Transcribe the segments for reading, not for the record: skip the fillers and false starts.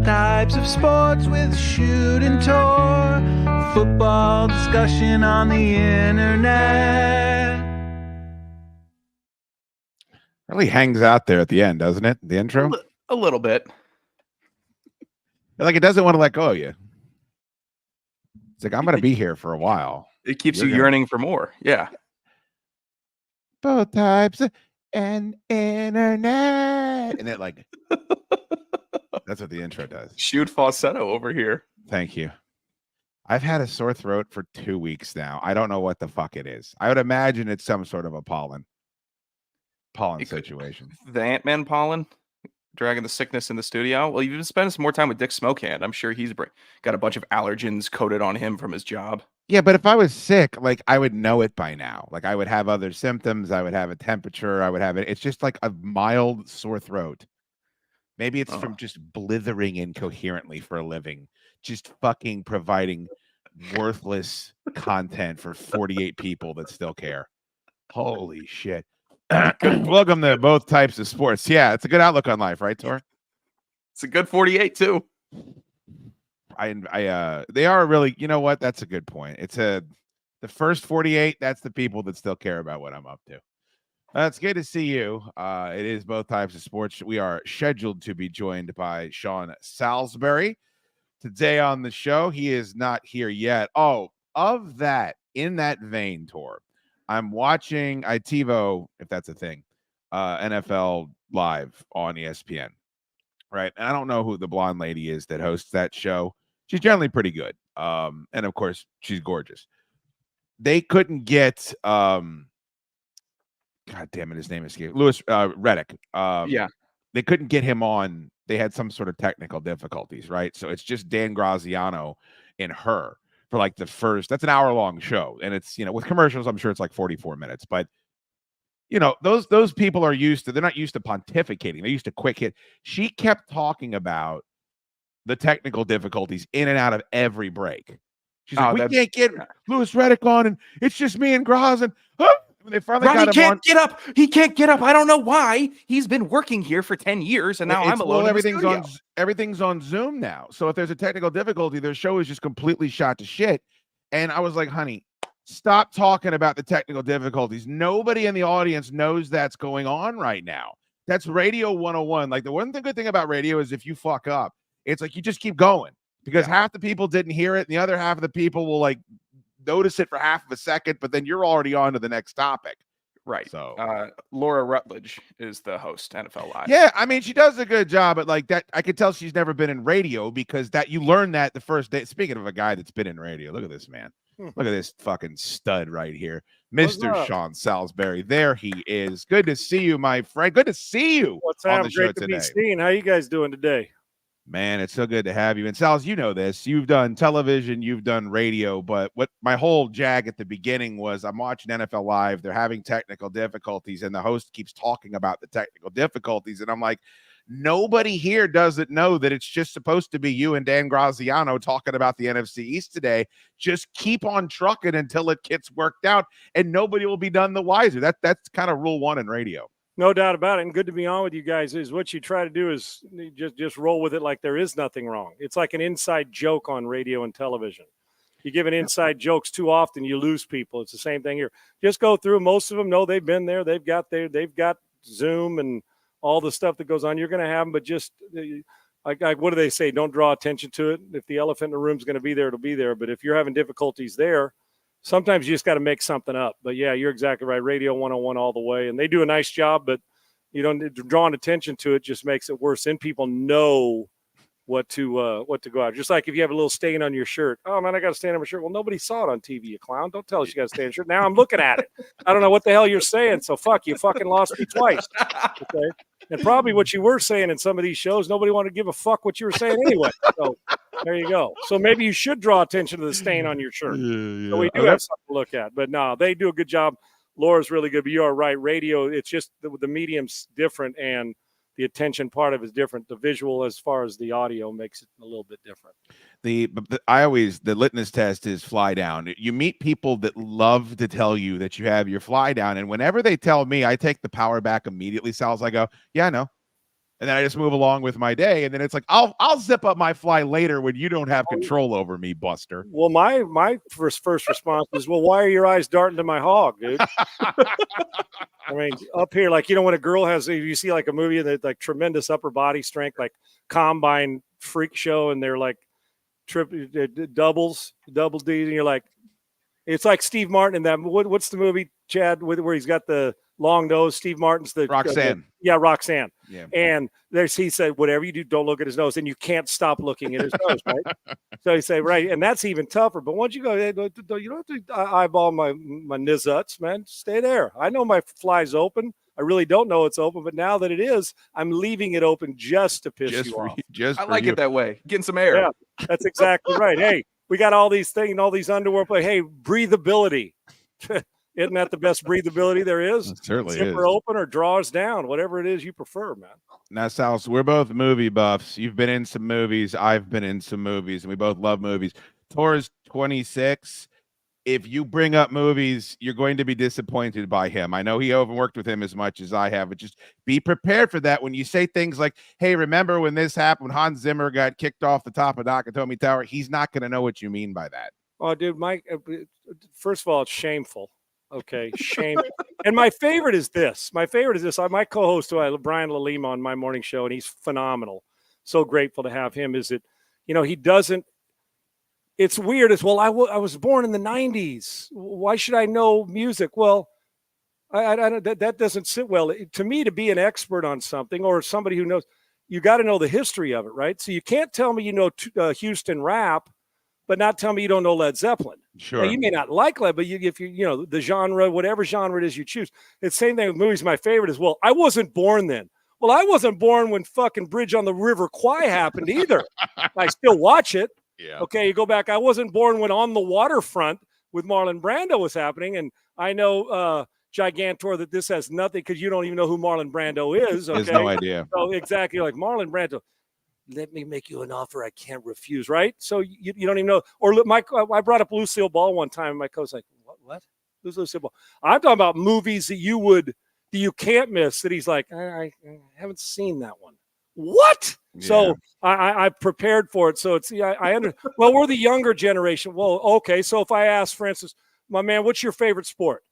types of sports with shoot and tour. Football discussion on the internet. Really hangs out there at the end, doesn't it? The intro? A little bit. Like it doesn't want to let go of you. It's like, I'm going to be here for a while. It keeps you yearning for more. Yeah. Both types and internet. And it like, that's what the intro does. Shoot falsetto over here. Thank you. I've had a sore throat for 2 weeks now. I don't know what the fuck it is. I would imagine it's some sort of a pollen situation. The Ant-Man pollen dragging the sickness in the studio. Well, you've been spending some more time with Dick Smokehand. I'm sure he's got a bunch of allergens coated on him from his job. Yeah, but if I was sick, like I would know it by now. Like I would have other symptoms. I would have a temperature. I would have it. It's just like a mild sore throat. Maybe it's from just blithering incoherently for a living, just fucking providing worthless content for 48 people that still care. Holy shit. Welcome to both types of sports. Yeah, it's a good outlook on life, right, Tor? It's a good 48 too. They are really, you know what? That's a good point. The first 48, that's the people that still care about what I'm up to. It's good to see you. It is both types of sports. We are scheduled to be joined by Sean Salisbury today on the show. He is not here yet. Oh, in that vein, Tor, I'm watching TiVo, if that's a thing, NFL Live on ESPN, right? And I don't know who the blonde lady is that hosts that show. She's generally pretty good. And of course, she's gorgeous. They couldn't get God damn it, his name escaped. Louis Reddick. Yeah. They couldn't get him on. They had some sort of technical difficulties, right? So it's just Dan Graziano and her for like the first, that's an hour-long show. And it's, with commercials, I'm sure it's like 44 minutes. But, those people are they're not used to pontificating. They're used to quick hit. She kept talking about the technical difficulties in and out of every break. She's like, we can't get Louis Reddick on, and it's just me and Graz, and they finally got him on. Get up. He can't get up. I don't know why. He's been working here for 10 years, and now I'm alone. Everything's on Zoom now. So if there's a technical difficulty, their show is just completely shot to shit. And I was like, honey, stop talking about the technical difficulties. Nobody in the audience knows that's going on right now. That's Radio 101. Like, the good thing about radio is if you fuck up, it's like you just keep going, because half the people didn't hear it, and the other half of the people will like notice it for half of a second, but then you're already on to the next topic. Right. So Laura Rutledge is the host, NFL Live. Yeah, I mean, she does a good job at like that. I could tell she's never been in radio, because that you learn that the first day. Speaking of a guy that's been in radio, look at this man. Look at this fucking stud right here. Mr. Sean Salisbury. There he is. Good to see you, my friend. Good to see you. What's up? Great to be seen. How you guys doing today? Man, it's so good to have you. And Sals, you know this. You've done television, you've done radio, but what my whole jag at the beginning was, I'm watching NFL Live. They're having technical difficulties, and the host keeps talking about the technical difficulties. And I'm like, nobody here doesn't know that it's just supposed to be you and Dan Graziano talking about the NFC East today. Just keep on trucking until it gets worked out, and nobody will be none the wiser. That's kind of rule one in radio. No doubt about it. And good to be on with you guys. Is what you try to do is just roll with it like there is nothing wrong. It's like an inside joke on radio and television. You give an inside jokes too often, you lose people. It's the same thing here. Just go through. Most of them know they've been there. They've got Zoom and all the stuff that goes on. You're going to have them, but just like what do they say? Don't draw attention to it. If the elephant in the room is going to be there, it'll be there. But if you're having difficulties there, sometimes you just got to make something up. But yeah, you're exactly right. Radio 101 all the way. And they do a nice job, but drawing attention to it just makes it worse. And people know what to go out. Just like if you have a little stain on your shirt. Oh man, I got a stain on my shirt. Well, nobody saw it on TV, you clown. Don't tell us you got a stain on your shirt. Now I'm looking at it. I don't know what the hell you're saying. So fuck you. Fucking lost me twice. Okay. And probably what you were saying in some of these shows, nobody wanted to give a fuck what you were saying anyway. So there you go. So maybe you should draw attention to the stain on your shirt. Yeah. So we do have something to look at. But no, they do a good job. Laura's really good. But you are right. Radio, it's just the medium's different, and the attention part of it is different. The visual, as far as the audio, makes it a little bit different. The litmus test is fly down. You meet people that love to tell you that you have your fly down, and whenever they tell me, I take the power back immediately. Sal's, I go, yeah, I know. and then I just move along with my day. And then it's like, I'll zip up my fly later when you don't have control over me, Buster. Well, my first response is, well, why are your eyes darting to my hog, dude? I mean, up here, like, when a girl has, you see like a movie that like tremendous upper body strength, like Combine Freak Show, and they're like double D's, and you're like, it's like Steve Martin in that. What's the movie, Chad, where he's got the long nose? Steve Martin's the Roxanne. Roxanne. Yeah. And he said, whatever you do, don't look at his nose, and you can't stop looking at his nose, right? So he say, right, and that's even tougher. But once you go, hey, you don't have to eyeball my nizuts, man. Stay there. I know my fly's open. I really don't know it's open, but now that it is, I'm leaving it open just to piss you off. I like it that way. Getting some air. Yeah, that's exactly right. Hey, we got all these things, all these underwear play. Hey, breathability. Isn't that the best breathability there is? It certainly Zipper is. open or drawers down, whatever it is you prefer, man. Now, Sal, so we're both movie buffs. You've been in some movies. I've been in some movies, and we both love movies. Tor's 26. If you bring up movies, you're going to be disappointed by him. I know he haven't worked with him as much as I have, but just be prepared for that when you say things like, hey, remember when this happened, when Hans Zimmer got kicked off the top of Nakatomi Tower? He's not going to know what you mean by that. Oh, dude, Mike, first of all, it's shameful. Okay, shame. And my favorite is this. My my co-host, Brian Lalima, on my morning show, and he's phenomenal. So grateful to have him. Is it, he doesn't. It's weird as well. I was born in the 90s. Why should I know music? Well, I don't, that doesn't sit well. To me, to be an expert on something or somebody who knows, you got to know the history of it, right? So you can't tell me Houston rap, but not tell me you don't know Led Zeppelin. Sure. Now, you may not like Led, but if you the genre, whatever genre it is you choose. It's the same thing with movies. My favorite is, well, I wasn't born then. Well, I wasn't born when fucking Bridge on the River Kwai happened either. I still watch it. Yeah. Okay, you go back. I wasn't born when On the Waterfront with Marlon Brando was happening, and I know Gigantor that this has nothing because you don't even know who Marlon Brando is. Okay? He has no idea. So exactly, like Marlon Brando. Let me make you an offer I can't refuse, right? So you don't even know. Or I brought up Lucille Ball one time, and my coach like, what? Who's Lucille Ball? I'm talking about movies that you can't miss. That he's like, I haven't seen that one. What? Yeah. So I prepared for it. So it's I understand. Well, we're the younger generation. Well, okay. So if I ask, for instance, my man, what's your favorite sport?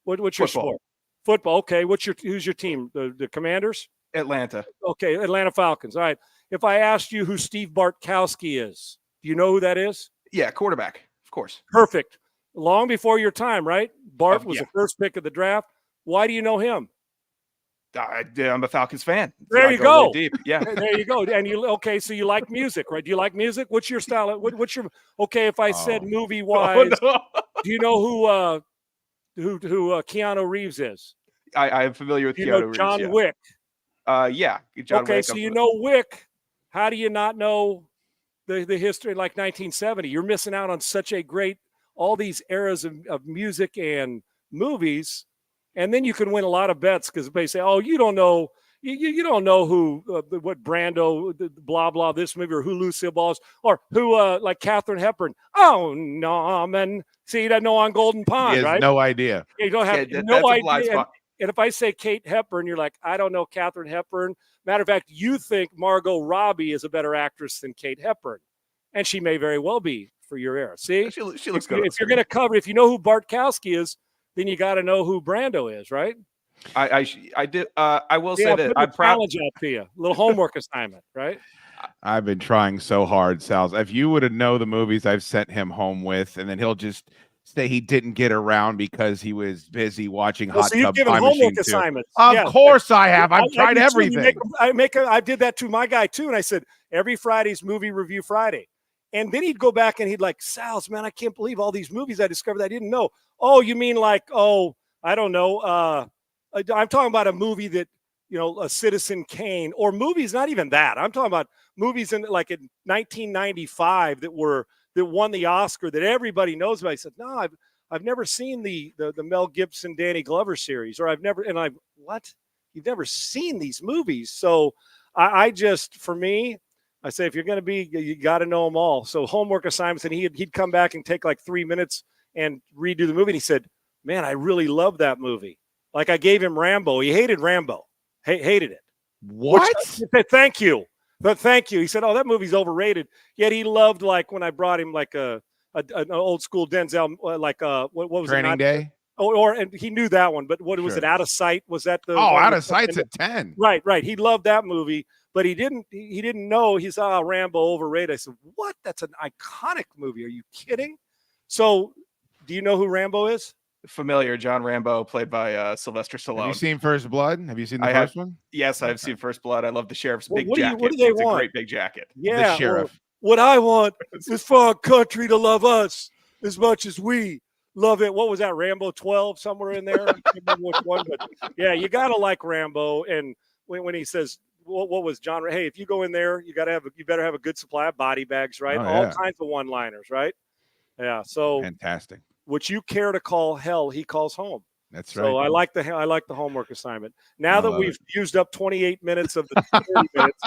What's your sport? Football. Okay. Who's your team? The Commanders? Atlanta. Okay, Atlanta Falcons. All right. If I asked you who Steve Bartkowski is, do you know who that is? Yeah, quarterback, of course. Perfect. Long before your time, right? Bart was the first pick of the draft. Why do you know him? I'm a Falcons fan. There you go. Deep. Yeah. There you go. And so you like music, right? Do you like music? What's your style? What's your if I said movie wise, do you know who Keanu Reeves is? I am familiar with Keanu Reeves. John Wick. Yeah. John okay, Wick, so you know Wick. How do you not know the history like 1970? You're missing out on such a great all these eras of music and movies. And then you can win a lot of bets because they say, "Oh, you don't know, you don't know who, what Brando, blah blah, this movie, or who Lucille Ball is, or who like Katharine Hepburn." Oh no, man, see, you don't know on Golden Pond, right? No idea. You don't have no idea. And if I say Kate Hepburn, you're like, I don't know Katharine Hepburn. Matter of fact, you think Margot Robbie is a better actress than Kate Hepburn, and she may very well be for your era. See, she looks good. If you're going to cover, if you know who Bartkowski is, then you got to know who Brando is, right? I did. I will say that I'm proud. Challenge out to you, a little homework assignment, right? I've been trying so hard, Sal. If you would have know the movies I've sent him home with, and then he'll just say he didn't get around because he was busy watching Hot Tub Time Machine 2. Assignments. Of course I have. I've tried everything. I did that to my guy too, and I said every Friday's movie review Friday. And then he'd go back and he'd like, Sal's, man, I can't believe all these movies I discovered I didn't know. Oh, you mean like, I don't know. I'm talking about a movie that, a Citizen Kane, or movies, not even that. I'm talking about movies in 1995 that won the Oscar that everybody knows about. I said, no, I've never seen the Mel Gibson, Danny Glover series, or what? You've never seen these movies. So I just, for me, I say, if you're going to be, you got to know them all. So homework assignments, and he'd come back and take like 3 minutes and redo the movie. And he said, man, I really love that movie. Like I gave him Rambo. He hated Rambo. Hated it. What? Thank you. But thank you. He said, "Oh, that movie's overrated." Yet he loved, like, when I brought him like an old school Denzel, like what was Training it? Day? And he knew that one, but what was it? Sure. Out of Sight? Was that the Oh, one Out with- of Sight's a 10. Right. He loved that movie, but he didn't know. He saw Rambo overrated. I said, "What? That's an iconic movie. Are you kidding?" So, do you know who Rambo is? Familiar, John Rambo, played by Sylvester Stallone. Have you seen First Blood? Have you seen the I first have. one? Yes, I've Okay. seen First Blood. I love the sheriff's Well, big what do jacket. they It's want? a great big jacket. Yeah, The sheriff. What I want is for our country to love us as much as we love it. What was that? Rambo 12 somewhere in there? I can't remember which one, but yeah, you gotta like Rambo. And when he says, what was John? Hey, if you go in there, you better have a good supply of body bags, right? Oh, All yeah. kinds of one-liners, right? Yeah. So Fantastic. what you care to call hell, he calls home. That's So right. I like the homework assignment. Now I that love we've it. used up 28 minutes of the 30 minutes,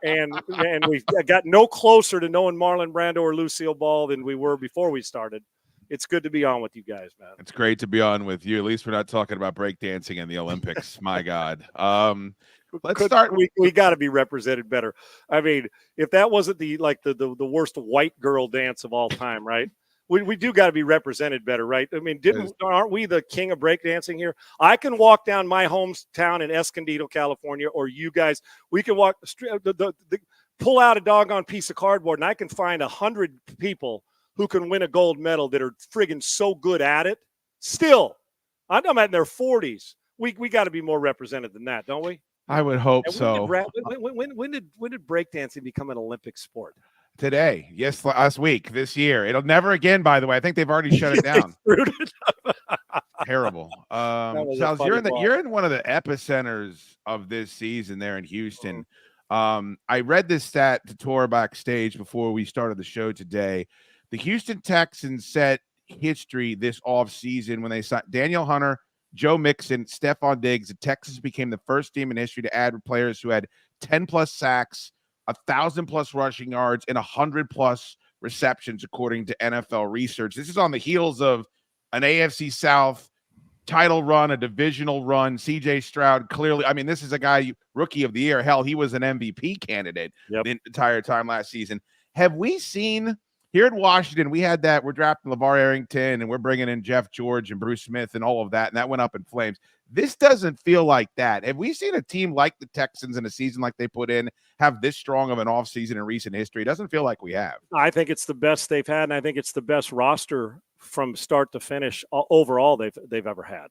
and we've got no closer to knowing Marlon Brando or Lucille Ball than we were before we started, it's good to be on with you guys, man. It's great to be on with you. At least we're not talking about breakdancing in the Olympics. My God. Let's start. We got to be represented better. I mean, if that wasn't the worst white girl dance of all time, right? We do got to be represented better, right? I mean, aren't we the king of breakdancing here? I can walk down my hometown in Escondido, California, or you guys, we can walk pull out a doggone piece of cardboard, and I can find 100 people who can win a gold medal that are friggin' so good at it. Still, I'm in their 40s. We got to be more represented than that, don't we? I would hope And so. when did breakdancing become an Olympic sport? Today, yes, last week, this year. It'll never again, by the way. I think they've already shut it down. Terrible. was a Sals, funny you're in one of the epicenters of this season there in Houston. I read this stat to tour backstage before we started the show today. The Houston Texans set history this offseason when they signed Daniel Hunter, Joe Mixon, Stephon Diggs. The Texans became the first team in history to add players who had 10+ sacks, 1,000+ rushing yards, and 100+ receptions, according to NFL research. This is on the heels of an AFC South title run, a divisional run. CJ Stroud, clearly, I mean, this is a guy, rookie of the year. Hell, he was an MVP candidate the entire time last season. Have we seen here in Washington, we had that, we're drafting LeVar Arrington and we're bringing in Jeff George and Bruce Smith and all of that, and that went up in flames. This doesn't feel like that. Have we seen a team like the Texans in a season like they put in have this strong of an offseason in recent history? It doesn't feel like we have. I think it's the best they've had, and I think it's the best roster from start to finish overall they've ever had.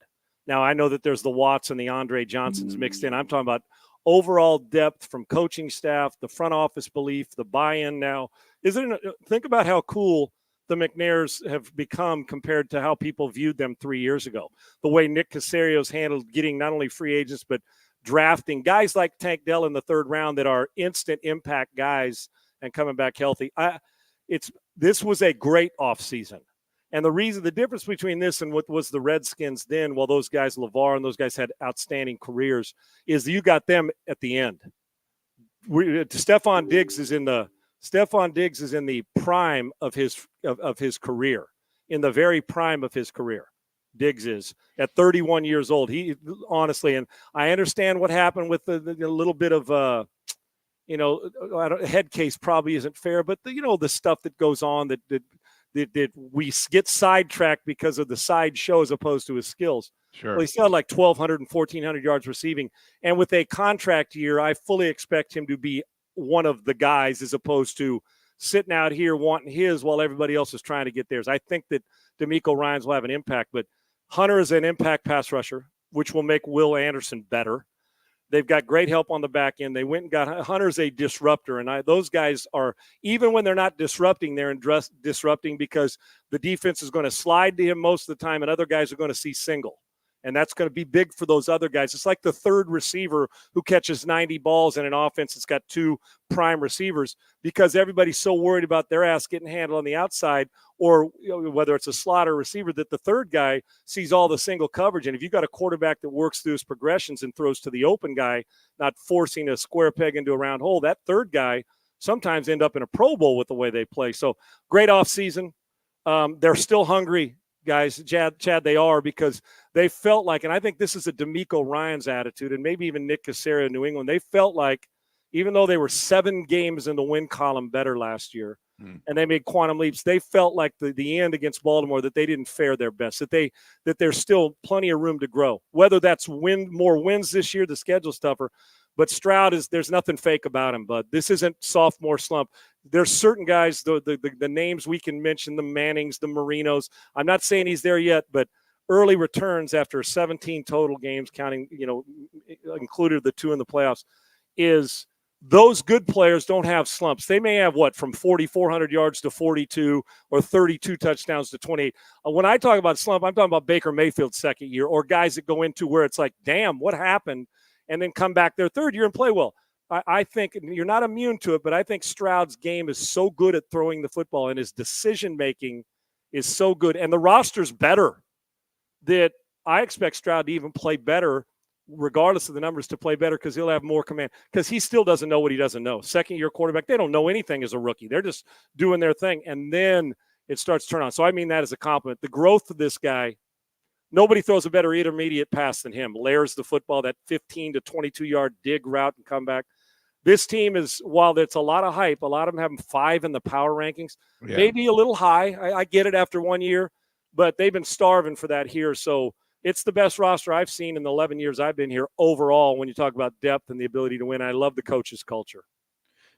Now, I know that there's the Watts and the Andre Johnsons mixed in. I'm talking about overall depth from coaching staff, the front office belief, the buy-in now. Think about how cool the McNairs have become compared to how people viewed them 3 years ago. The way Nick Caserio's handled getting not only free agents, but drafting guys like Tank Dell in the third round that are instant impact guys and coming back healthy. This was a great offseason. And the difference between this and what was the Redskins then, while those guys, LeVar and those guys had outstanding careers, is you got them at the end. Stephon Diggs is in the prime of his career, in the very prime of his career. Diggs is at 31 years old. He honestly, and I understand what happened with the little bit of head case probably isn't fair, but the stuff that goes on that we get sidetracked because of the sideshow as opposed to his skills. Sure. Well, he still had like 1,200 and 1,400 yards receiving. And with a contract year, I fully expect him to be one of the guys as opposed to sitting out here wanting his while everybody else is trying to get theirs. I think that D'Amico Ryans will have an impact, but Hunter is an impact pass rusher, which will make Will Anderson better. They've got great help on the back end. They went and got Hunter's a disruptor, and those guys are, even when they're not disrupting, they're disrupting because the defense is going to slide to him most of the time, and other guys are going to see single. And that's going to be big for those other guys. It's like the third receiver who catches 90 balls in an offense that's got two prime receivers because everybody's so worried about their ass getting handled on the outside, or whether it's a slot or receiver, that the third guy sees all the single coverage. And if you've got a quarterback that works through his progressions and throws to the open guy, not forcing a square peg into a round hole, that third guy sometimes end up in a Pro Bowl with the way they play. So great offseason. They're still hungry. guys, Chad, they are, because they felt like, and I think this is a D'Amico Ryans attitude, and maybe even Nick Caserio in New England, they felt like even though they were 7 games in the win column better last year, and they made quantum leaps, they felt like the end against Baltimore that they didn't fare their best, that there's still plenty of room to grow. Whether that's more wins this year, the schedule's tougher, but Stroud there's nothing fake about him, bud. This isn't sophomore slump. There's certain guys, the names we can mention, the Mannings, the Marinos. I'm not saying he's there yet, but early returns after 17 total games, counting, included the 2 in the playoffs, is those good players don't have slumps. They may have from 4,400 yards to 42 or 32 touchdowns to 28. When I talk about slump, I'm talking about Baker Mayfield's second year, or guys that go into where it's like, damn, what happened? And then come back their third year and play well. I think you're not immune to it, but I think Stroud's game is so good at throwing the football, and his decision-making is so good. And the roster's better, that I expect Stroud to even play better, regardless of the numbers, to play better, because he'll have more command, because he still doesn't know what he doesn't know. Second-year quarterback, they don't know anything as a rookie. They're just doing their thing, and then it starts to turn on. So I mean that as a compliment. The growth of this guy, nobody throws a better intermediate pass than him. Layers the football, that 15 to 22-yard dig route and comeback. This team is, while it's a lot of hype, a lot of them have them 5 in the power rankings, maybe a little high. I get it after 1 year, but they've been starving for that here. So it's the best roster I've seen in the 11 years I've been here overall when you talk about depth and the ability to win. I love the coach's culture.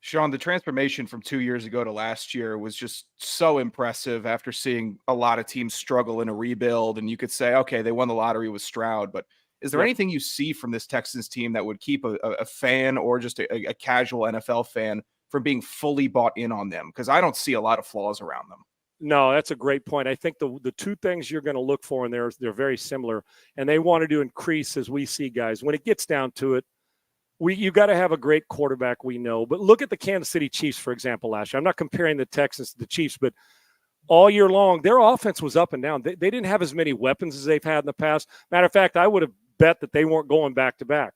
Sean, the transformation from 2 years ago to last year was just so impressive after seeing a lot of teams struggle in a rebuild. And you could say, okay, they won the lottery with Stroud, but is there anything you see from this Texans team that would keep a fan or just a casual NFL fan from being fully bought in on them? Because I don't see a lot of flaws around them. No, that's a great point. I think the 2 things you're going to look for in there, they're very similar, and they wanted to increase, as we see, guys. When it gets down to it, you got to have a great quarterback, we know. But look at the Kansas City Chiefs, for example, last year. I'm not comparing the Texans to the Chiefs, but all year long, their offense was up and down. They didn't have as many weapons as they've had in the past. Matter of fact, I would have bet that they weren't going back-to-back,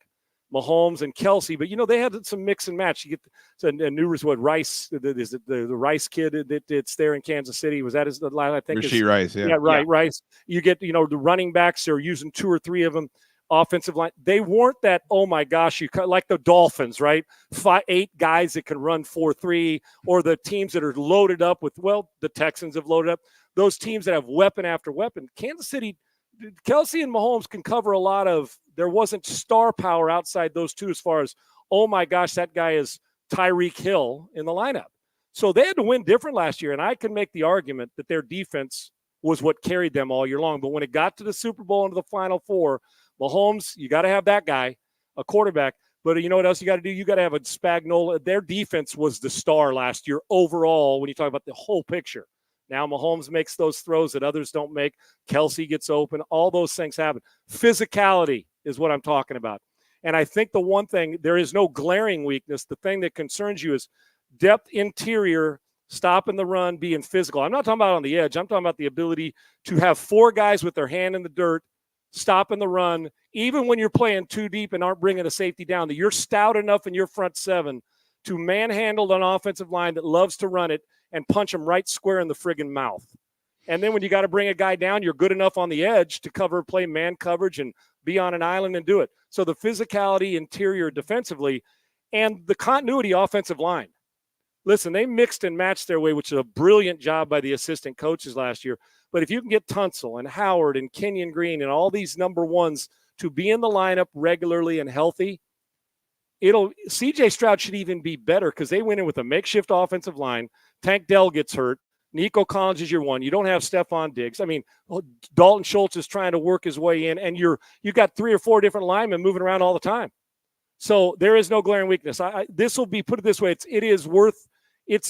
Mahomes and Kelsey. But, they had some mix and match. You get a new Rice, is it the Rice kid that's there in Kansas City? Was that his line? I think Rasheed Rice, yeah. Yeah, right, yeah. Rice. You get, the running backs, they're using 2 or 3 of them. Offensive line, they weren't that, oh my gosh, like the Dolphins, right? 8 guys that can run 4-3, or the teams that are loaded up with, the Texans have loaded up. Those teams that have weapon after weapon. Kansas City, Kelsey and Mahomes can cover a lot of, there wasn't star power outside those 2 as far as, oh my gosh, that guy is Tyreek Hill in the lineup. So they had to win different last year, and I can make the argument that their defense was what carried them all year long. But when it got to the Super Bowl and to the Final Four, Mahomes, you got to have that guy, a quarterback. But you know what else you got to do? You got to have a Spagnuolo. Their defense was the star last year overall when you talk about the whole picture. Now Mahomes makes those throws that others don't make. Kelsey gets open. All those things happen. Physicality is what I'm talking about. And I think the one thing, there is no glaring weakness. The thing that concerns you is depth interior, stopping the run, being physical. I'm not talking about on the edge. I'm talking about the ability to have 4 guys with their hand in the dirt, stopping the run, even when you're playing too deep and aren't bringing a safety down, that you're stout enough in your front 7 to manhandle an offensive line that loves to run it and punch them right square in the friggin' mouth. And then when you got to bring a guy down, you're good enough on the edge to play man coverage and be on an island and do it. So the physicality interior defensively and the continuity offensive line. Listen, they mixed and matched their way, which is a brilliant job by the assistant coaches last year. But if you can get Tunsil and Howard and Kenyon Green and all these number ones to be in the lineup regularly and healthy, CJ Stroud should even be better, because they went in with a makeshift offensive line. Tank Dell gets hurt. Nico Collins is your one. You don't have Stephon Diggs. I mean, Dalton Schultz is trying to work his way in, and you got 3 or 4 different linemen moving around all the time. So there is no glaring weakness. This will be, put it this way,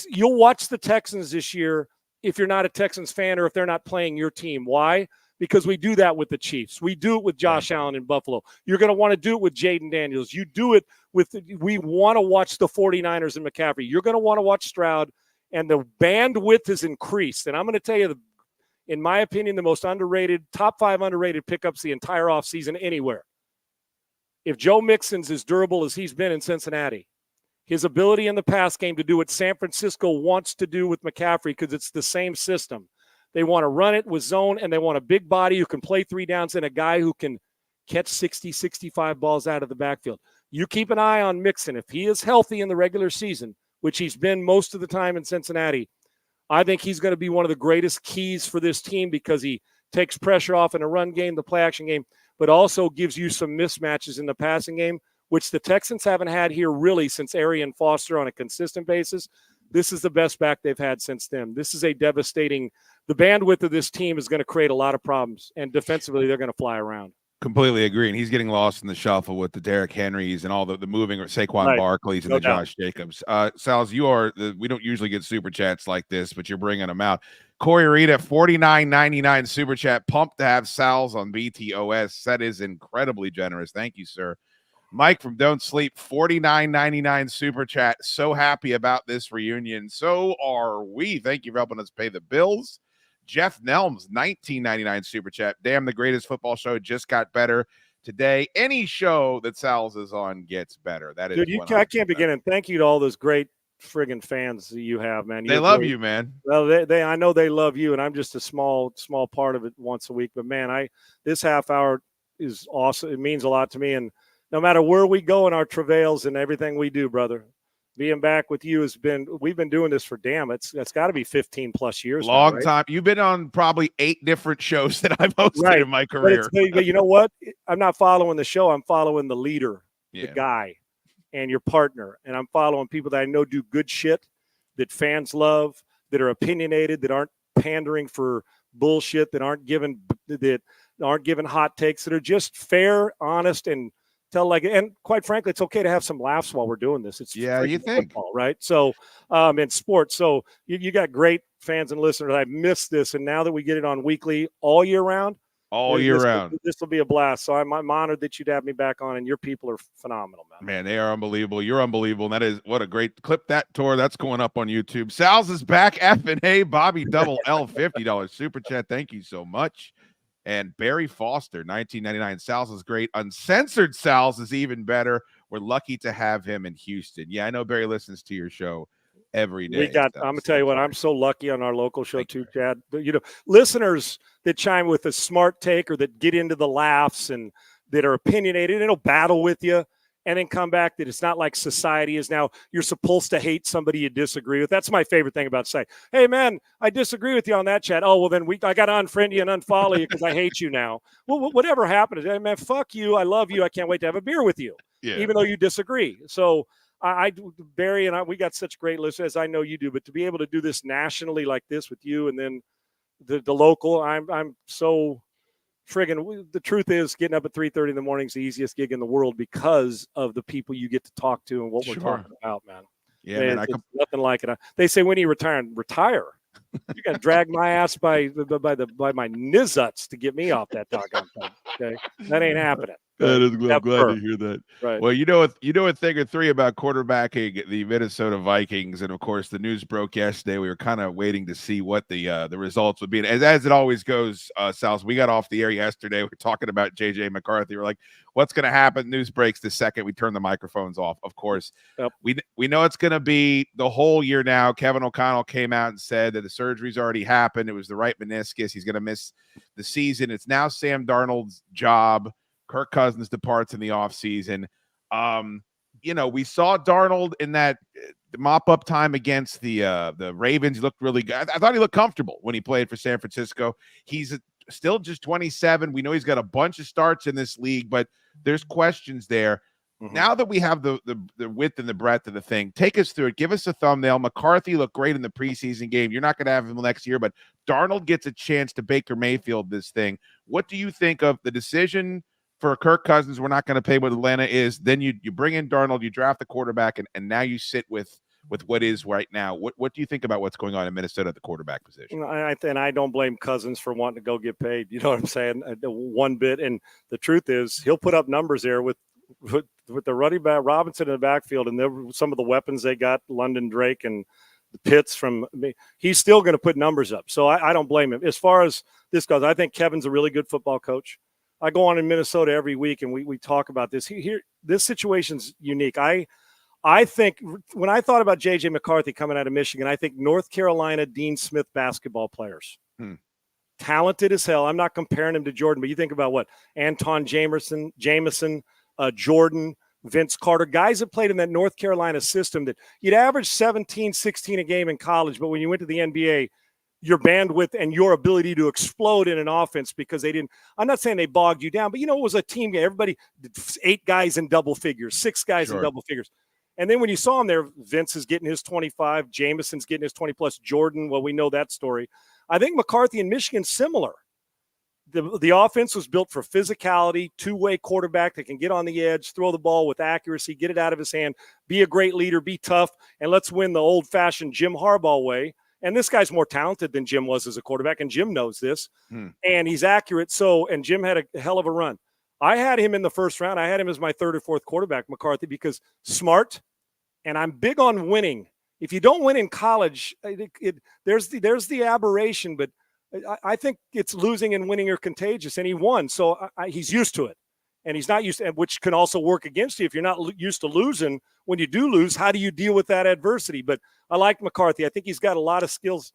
you'll watch the Texans this year if you're not a Texans fan or if they're not playing your team. Why? Because we do that with the Chiefs. We do it with Josh Allen in Buffalo. You're going to want to do it with Jaden Daniels. You do it we want to watch the 49ers and McCaffrey. You're going to want to watch Stroud, and the bandwidth is increased. And I'm going to tell you, in my opinion, the most underrated, top 5 underrated pickups the entire offseason anywhere. If Joe Mixon's as durable as he's been in Cincinnati, his ability in the pass game to do what San Francisco wants to do with McCaffrey, because it's the same system. They want to run it with zone, and they want a big body who can play 3 downs and a guy who can catch 60, 65 balls out of the backfield. You keep an eye on Mixon. If he is healthy in the regular season, which he's been most of the time in Cincinnati, I think he's going to be one of the greatest keys for this team because he takes pressure off in a run game, the play action game, but also gives you some mismatches in the passing game, which the Texans haven't had here really since Arian Foster on a consistent basis. This is the best back they've had since then. This is a devastating – the bandwidth of this team is going to create a lot of problems, and defensively they're going to fly around. Completely agree. And he's getting lost in the shuffle with the Derrick Henrys and all the moving Saquon Right. Barkleys and No the doubt. Josh Jacobs. Sals, we don't usually get super chats like this, but you're bringing them out. Corey Rita, $49.99 super chat. Pumped to have Sal's on BTOS. That is incredibly generous. Thank you, sir. Mike from Don't Sleep, $49.99 super chat. So happy about this reunion. So are we. Thank you for helping us pay the bills. Jeff Nelms, $19.99 super chat. Damn, the greatest football show just got better today. Any show that Sal's is on gets better. That is, dude. I can't begin. And thank you to all those great friggin' fans that you have, man. They love you, man. Well, they I know they love you, and I'm just a small part of it once a week. But man, this half hour is awesome. It means a lot to me, and no matter where we go in our travails and everything we do, brother, being back with you we've been doing this for it's got to be 15 plus years. Long now, right? time. You've been on probably 8 different shows that I've hosted in my career. But you know what? I'm not following the show. I'm following the leader, Yeah. the guy, and your partner. And I'm following people that I know do good shit, that fans love, that are opinionated, that aren't pandering for bullshit, that aren't giving hot takes, that are just fair, honest, and and quite frankly, it's okay to have some laughs while we're doing this. It's you think football, right? So in sports, so you got great fans and listeners. I've missed this, and now that we get it on weekly all year round, this will be a blast. So I'm honored that you'd have me back on, and your people are phenomenal, man. Man, they are unbelievable. You're unbelievable, and that is what a great clip. That tour that's going up on YouTube. Sal's is back. F&A Bobby Double L, $50 super chat. Thank you so much. And Barry Foster, $19.99. Sal's is great. Uncensored Sal's is even better. We're lucky to have him in Houston. Yeah, I know Barry listens to your show every day. I'm going to tell you what, I'm so lucky on our local show too, Chad. You know, listeners that chime with a smart take or that get into the laughs and that are opinionated and will battle with you and then come back that it's not like society is now. You're supposed to hate somebody you disagree with. That's my favorite thing about saying, hey, man, I disagree with you on that, Chad. Oh, well, then I got to unfriend you and unfollow you because I hate you now. Well, whatever happened, hey, man, fuck you. I love you. I can't wait to have a beer with you, even though you disagree. So Barry and we got such great listeners, as I know you do, but to be able to do this nationally like this with you and then the local, I'm so friggin', the truth is getting up at 3:30 in the morning is the easiest gig in the world because of the people you get to talk to and what we're talking about, man. Yeah, man, nothing like it. They say when you retire. You got to drag my ass by my nizuts to get me off that doggone thing. Okay, that ain't happening. I'm glad to hear that. Right. Well, you know a thing or three about quarterbacking the Minnesota Vikings, and of course the news broke yesterday. We were kind of waiting to see what the results would be, and as it always goes, Sal, we got off the air yesterday. We're talking about JJ McCarthy. We're like, what's going to happen? News breaks the second we turn the microphones off. Of course, we know it's going to be the whole year now. Kevin O'Connell came out and said that the surgery's already happened. It was the right meniscus. He's going to miss the season. It's now Sam Darnold's job. Kirk Cousins departs in the offseason. We saw Darnold in that mop-up time against the Ravens. He looked really good. I thought he looked comfortable when he played for San Francisco. He's still just 27. We know he's got a bunch of starts in this league, but there's questions there. Mm-hmm. Now that we have the width and the breadth of the thing, take us through it. Give us a thumbnail. McCarthy looked great in the preseason game. You're not going to have him next year, but Darnold gets a chance to Baker Mayfield this thing. What do you think of the decision for Kirk Cousins? We're not going to pay what Atlanta is. Then you bring in Darnold, you draft the quarterback, and now you sit with what is right now. What do you think about what's going on in Minnesota at the quarterback position? I don't blame Cousins for wanting to go get paid. You know what I'm saying? One bit. And the truth is he'll put up numbers there with the running back Robinson in the backfield and some of the weapons they got, London Drake and the Pitts he's still going to put numbers up. So I don't blame him. As far as this goes, I think Kevin's a really good football coach. I go on in Minnesota every week and we talk about this. This situation's unique. I think when I thought about JJ McCarthy coming out of Michigan, I think North Carolina Dean Smith basketball players. Talented as hell. I'm not comparing him to Jordan, but you think about what Anton Jameson, Jordan, Vince Carter, guys that played in that North Carolina system that you'd average 17, 16 a game in college, but when you went to the NBA, your bandwidth and your ability to explode in an offense because they didn't – I'm not saying they bogged you down, but, it was a team game. Everybody – 8 guys in double figures, 6 guys in double figures. And then when you saw him there, Vince is getting his 25, Jameson's getting his 20-plus, Jordan, well, we know that story. I think McCarthy in Michigan similar. The offense was built for physicality, two-way quarterback that can get on the edge, throw the ball with accuracy, get it out of his hand, be a great leader, be tough, and let's win the old-fashioned Jim Harbaugh way. And this guy's more talented than Jim was as a quarterback, and Jim knows this. And he's accurate. And Jim had a hell of a run. I had him in the first round. I had him as my 3rd or 4th quarterback, McCarthy, because smart, and I'm big on winning. If you don't win in college, there's the aberration, but I think it's losing and winning are contagious, and he won. So he's used to it, and he's not used to it, which can also work against you. If you're not used to losing, when you do lose, how do you deal with that adversity? But I like McCarthy. I think he's got a lot of skills,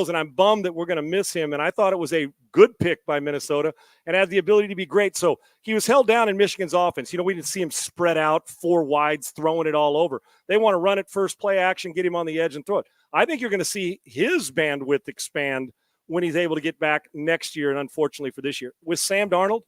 and I'm bummed that we're going to miss him. And I thought it was a good pick by Minnesota and had the ability to be great. So he was held down in Michigan's offense. We didn't see him spread out 4 wides, throwing it all over. They want to run it first, play action, get him on the edge and throw it. I think you're going to see his bandwidth expand when he's able to get back next year, and unfortunately for this year. With Sam Darnold,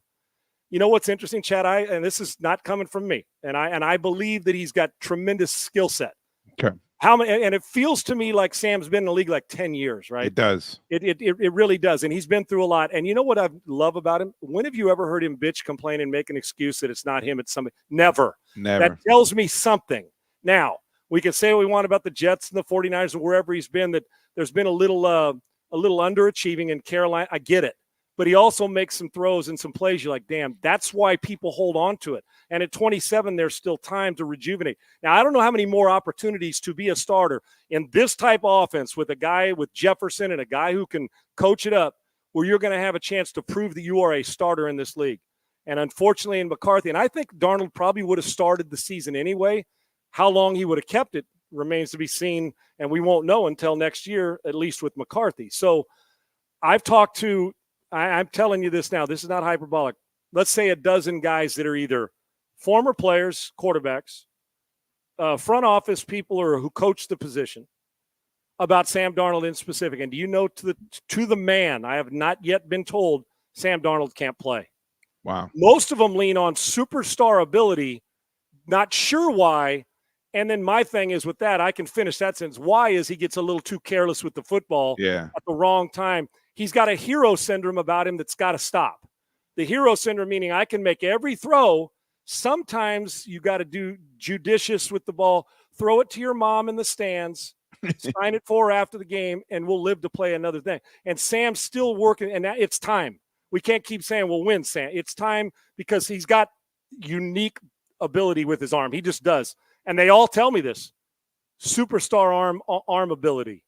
what's interesting, Chad, and this is not coming from me, and I believe that he's got tremendous skill set. Okay. And it feels to me like Sam's been in the league like 10 years, right? It does. It really does, and he's been through a lot. And you know what I love about him? When have you ever heard him bitch, complain, and make an excuse that it's not him, it's somebody? Never. That tells me something. Now, we can say what we want about the Jets and the 49ers or wherever he's been, that there's been a little underachieving in Carolina. I get it. But he also makes some throws and some plays. You're like, damn, that's why people hold on to it. And at 27, there's still time to rejuvenate. Now, I don't know how many more opportunities to be a starter in this type of offense with a guy with Jefferson and a guy who can coach it up where you're going to have a chance to prove that you are a starter in this league. And unfortunately, in McCarthy, and I think Darnold probably would have started the season anyway. How long he would have kept it remains to be seen, and we won't know until next year, at least with McCarthy. So I've talked to I'm telling you this now. This is not hyperbolic. Let's say a dozen guys that are either former players, quarterbacks, front office people or who coach the position about Sam Darnold in specific. And do you know to the man, I have not yet been told Sam Darnold can't play. Wow. Most of them lean on superstar ability, not sure why. And then my thing is with that, I can finish that sentence. Why is he gets a little too careless with the football at the wrong time. He's got a hero syndrome about him that's got to stop. The hero syndrome meaning I can make every throw. Sometimes you got to do judicious with the ball. Throw it to your mom in the stands. Sign it for her after the game, and we'll live to play another thing. And Sam's still working, and it's time. We can't keep saying we'll win, Sam. It's time because he's got unique ability with his arm. He just does. And they all tell me this. Superstar arm ability.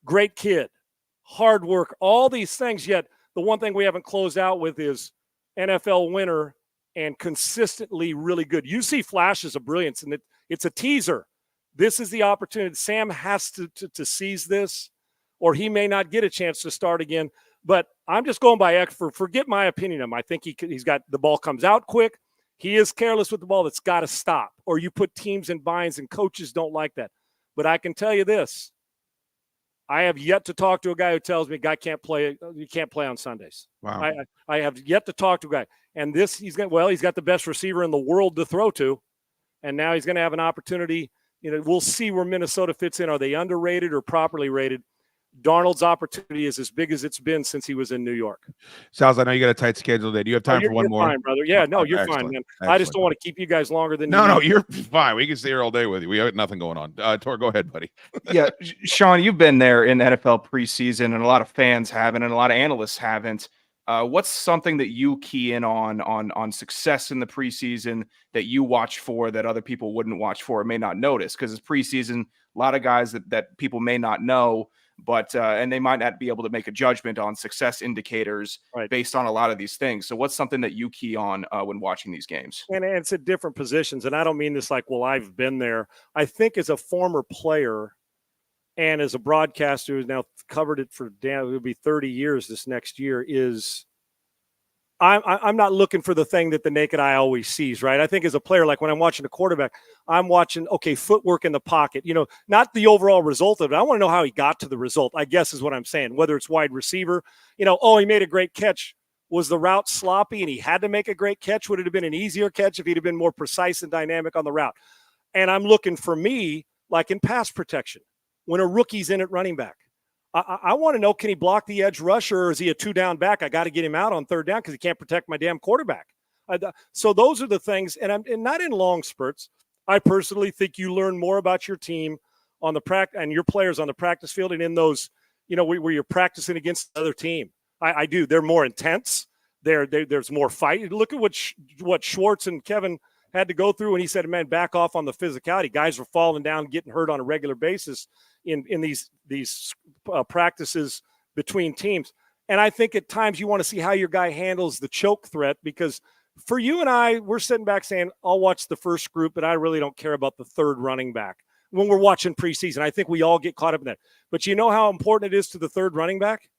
Great kid. Hard work, all these things. Yet the one thing we haven't closed out with is NFL winner and consistently really good. You see flashes of brilliance, and it's a teaser. This is the opportunity. Sam has to seize this, or he may not get a chance to start again. But I'm just going by forget my opinion of him. I think he's got the ball comes out quick. He is careless with the ball. That's got to stop, or you put teams in binds, and coaches don't like that. But I can tell you this. I have yet to talk to a guy who tells me guy can't play. You can't play on Sundays. Wow. I have yet to talk to a guy. And he's got the best receiver in the world to throw to. And now he's going to have an opportunity. We'll see where Minnesota fits in. Are they underrated or properly rated? Darnold's opportunity is as big as it's been since he was in New York. Sals, I know you got a tight schedule today. Do you have time for one more? You're fine, brother. Yeah, no, you're fine, man. Excellent. I just don't want to keep you guys longer than No, you're fine. We can stay here all day with you. We have nothing going on. Tor, go ahead, buddy. Yeah, Sean, you've been there in NFL preseason, and a lot of fans haven't, and a lot of analysts haven't. What's something that you key in on success in the preseason that you watch for that other people wouldn't watch for or may not notice? Because it's preseason, a lot of guys that people may not know, but and they might not be able to make a judgment on success indicators based on a lot of these things. So what's something that you key on when watching these games? And it's at different positions. And I don't mean this like, well, I've been there. I think as a former player and as a broadcaster who's now covered it for it'll be 30 years this next year, is I'm not looking for the thing that the naked eye always sees, right? I think as a player, like when I'm watching a quarterback, I'm watching, okay, footwork in the pocket, not the overall result of it. I want to know how he got to the result, I guess is what I'm saying, whether it's wide receiver, he made a great catch. Was the route sloppy and he had to make a great catch? Would it have been an easier catch if he'd have been more precise and dynamic on the route? And I'm looking for me, like in pass protection, when a rookie's in at running back, I want to know, can he block the edge rusher, or is he a 2-down back? I got to get him out on 3rd down because he can't protect my damn quarterback. So those are the things, and I'm not in long spurts. I personally think you learn more about your team on the practice and your players on the practice field, and in those, where you're practicing against the other team. I do. They're more intense. There's more fight. Look at what Schwartz and Kevin had to go through, and he said, man, back off on the physicality. Guys were falling down, getting hurt on a regular basis in these practices between teams. And I think at times you want to see how your guy handles the choke threat, because for you and I, we're sitting back saying, I'll watch the first group, but I really don't care about the 3rd running back when we're watching preseason. I think we all get caught up in that. But you know how important it is to the 3rd running back?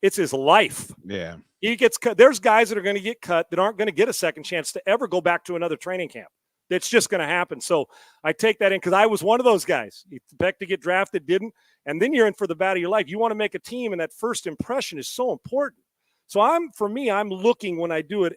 It's his life. Yeah. He gets cut. There's guys that are going to get cut that aren't going to get a second chance to ever go back to another training camp. It's just going to happen. So I take that in because I was one of those guys. You expect to get drafted, didn't, and then you're in for the battle of your life. You want to make a team, and that first impression is so important. So I'm looking when I do it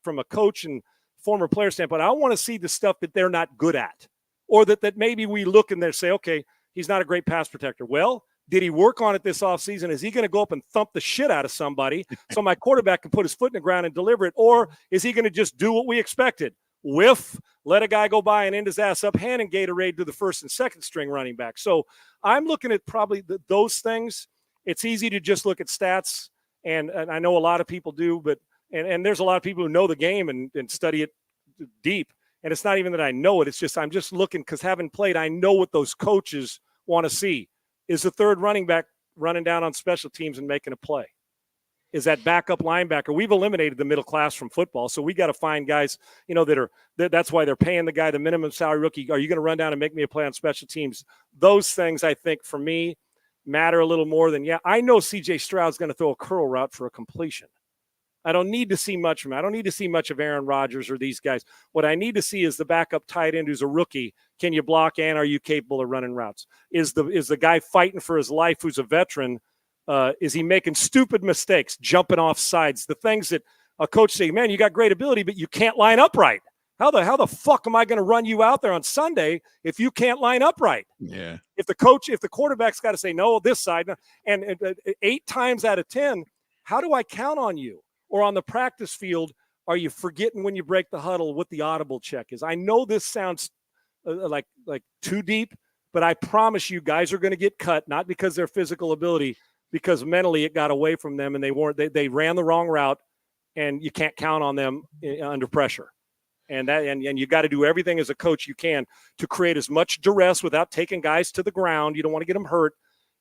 from a coach and former player standpoint. I want to see the stuff that they're not good at, or that maybe we look and they say, okay, he's not a great pass protector. Well, did he work on it this offseason? Is he going to go up and thump the shit out of somebody so my quarterback can put his foot in the ground and deliver it? Or is he going to just do what we expected? Whiff, let a guy go by and end his ass up, hand and Gatorade to the 1st and 2nd string running back. So I'm looking at probably those things. It's easy to just look at stats, and I know a lot of people do, but and there's a lot of people who know the game and study it deep. And it's not even that I know it. It's just I'm just looking because having played, I know what those coaches want to see. Is the 3rd running back running down on special teams and making a play? Is that backup linebacker? We've eliminated the middle class from football, so we got to find guys, that's why they're paying the guy the minimum salary rookie. Are you going to run down and make me a play on special teams? Those things, I think, for me, matter a little more than, I know C.J. Stroud's going to throw a curl route for a completion. I don't need to see much from him. I don't need to see much of Aaron Rodgers or these guys. What I need to see is the backup tight end who's a rookie. Can you block, and are you capable of running routes? Is the guy fighting for his life who's a veteran? Is he making stupid mistakes, jumping off sides? The things that a coach say, man, you got great ability, but you can't line up right. How the fuck am I going to run you out there on Sunday if you can't line up right? Yeah. If the quarterback's got to say no, this side, and 8 times out of 10, how do I count on you? Or on the practice field, are you forgetting when you break the huddle what the audible check is? I know this sounds like too deep, but I promise you guys are going to get cut, not because of their physical ability, because mentally it got away from them and they ran the wrong route, and you can't count on them under pressure. And you got to do everything as a coach you can to create as much duress without taking guys to the ground. You don't want to get them hurt.